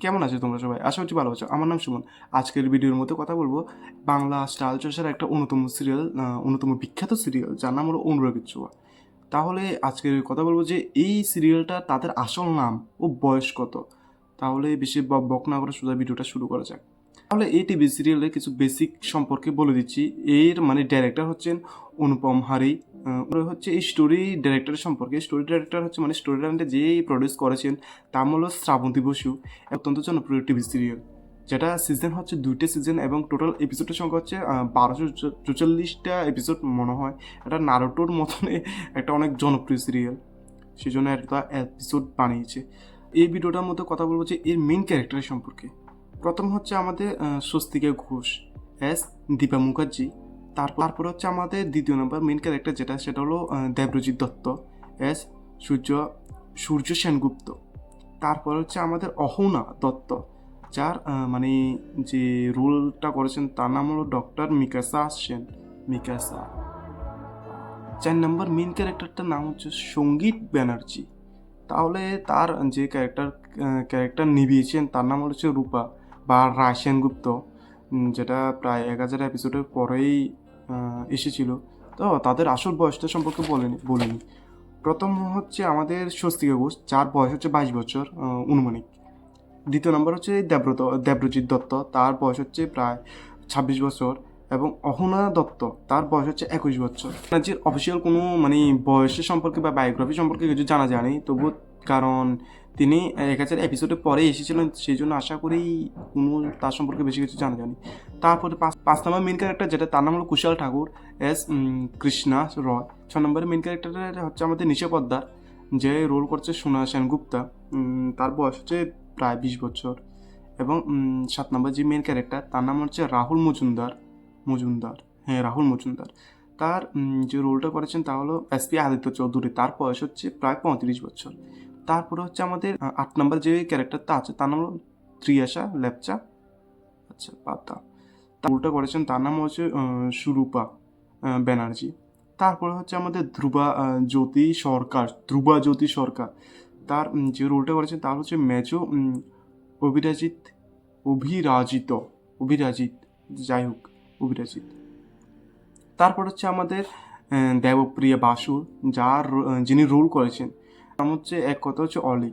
কেমন আছো তোমরা সবাই? আশা করছি ভালো আছো। আমার নাম সুমন। আজকের ভিডিওর মধ্যে কথা বলবো বাংলা স্টার জলসার একটা অন্যতম সিরিয়াল, অন্যতম বিখ্যাত সিরিয়াল যার নাম হলো অনুরাগের ছোঁয়া। তাহলে আজকের কথা বলবো যে এই সিরিয়ালটা তাদের আসল নাম ও বয়স কত। তাহলে বেশি বক না করে সোজা ভিডিওটা শুরু করা যাক। তাহলে এই টিভি সিরিয়ালের কিছু বেসিক সম্পর্কে বলে দিচ্ছি। এর মানে ডাইরেক্টর হচ্ছেন অনুপম হারি। ওরা হচ্ছে এই স্টোরি ডাইরেক্টরের সম্পর্কে। স্টোরি ডাইরেক্টর হচ্ছে মানে স্টোরি লাইনটা যেই প্রডিউস করেছেন তার নাম হলো শ্রাবন্তী বসু। অত্যন্ত জনপ্রিয় টিভি সিরিয়াল, যেটা সিজন হচ্ছে 2টে সিজন এবং টোটাল এপিসোডের সংখ্যা হচ্ছে 1244টা এপিসোড মনে হয়। এটা নারুটোর মতনে একটা অনেক জনপ্রিয় সিরিয়াল, সেই জন্য একটা এপিসোড বানিয়েছে। এই ভিডিওটার মধ্যে কথা বলবো যে এর মেইন ক্যারেক্টারের সম্পর্কে। প্রথম হচ্ছে আমাদের স্বস্তিকা ঘোষ এস দীপা মুখার্জি। তারপর হচ্ছে আমাদের দ্বিতীয় নম্বর মেইন ক্যারেক্টার যেটা, সেটা হলো দেবরজিৎ দত্ত এস সূর্য সেনগুপ্ত। তারপর হচ্ছে আমাদের অহনা দত্ত, যার মানে যে রোলটা করেছেন তার নাম হলো ডক্টর মিকাসা সেন। মিকাসা। 4 নম্বর মেইন ক্যারেক্টারটার নাম হচ্ছে সঙ্গীত ব্যানার্জি। তাহলে তার যে ক্যারেক্টার নিভিয়েছেন তার নাম হচ্ছে রূপা বা রায় সেনগুপ্ত, যেটা প্রায় 1000 এপিসোডের পরেই এসেছিল। তো তাদের আসল বয়সটা সম্পর্কে বলিনি। প্রথম হচ্ছে আমাদের স্বস্তিকা ঘোষ, যার বয়স হচ্ছে 22 বছর অনুমানিক। দ্বিতীয় নম্বর হচ্ছে দেব্রজিৎ দত্ত, তার বয়স হচ্ছে প্রায় 26 বছর। এবং অহনা দত্ত, তার বয়স হচ্ছে 21 বছর। যে অফিসিয়াল কোনো মানে বয়সের সম্পর্কে বা বায়োগ্রাফি সম্পর্কে কিছু জানা যায়নি, তবু কারণ তিনি 1000 এপিসোডের পরে এসেছিলেন, সেই জন্য আশা করি কোনো তার সম্পর্কে বেশি কিছু জানা যায়নি। তারপরে 5 নম্বর মেন ক্যারেক্টার যেটা, তার নাম হলো কুশাল ঠাকুর এস কৃষ্ণা রয়। 6 নম্বরের মেন ক্যারেক্টার হচ্ছে আমাদের নিশা পোদ্দার, যে রোল করছে সোনা সেনগুপ্তা। তার বয়স হচ্ছে প্রায় 20 বছর। এবং 7 নম্বর যে মেন ক্যারেক্টার তার নাম হচ্ছে রাহুল মজুমদার। হ্যাঁ, রাহুল মজুমদার। তার যে রোলটা করেছেন তা হলো এসপি আদিত্য চৌধুরী। তার বয়স হচ্ছে প্রায় 35 বছর। তারপরে হচ্ছে আমাদের 8 নম্বর যে ক্যারেক্টারটা আছে তার নাম হলো ত্রিয়াশা লেপচা। আচ্ছা, পাতা। তার রোলটা করেছেন তার নাম হচ্ছে সুরূপা ব্যানার্জি। তারপরে হচ্ছে আমাদের ধ্রুবা জ্যোতি সরকার। তার যে রোলটা করেছেন তার হচ্ছে মেজো অভিরাজিত অভিরাজিত অভিরাজিত যাই হোক, অভিরাজিত। তারপর হচ্ছে আমাদের দেবপ্রিয়া বাসু, যিনি রোল করেছেন নাম হচ্ছে এক কথা হচ্ছে অলি।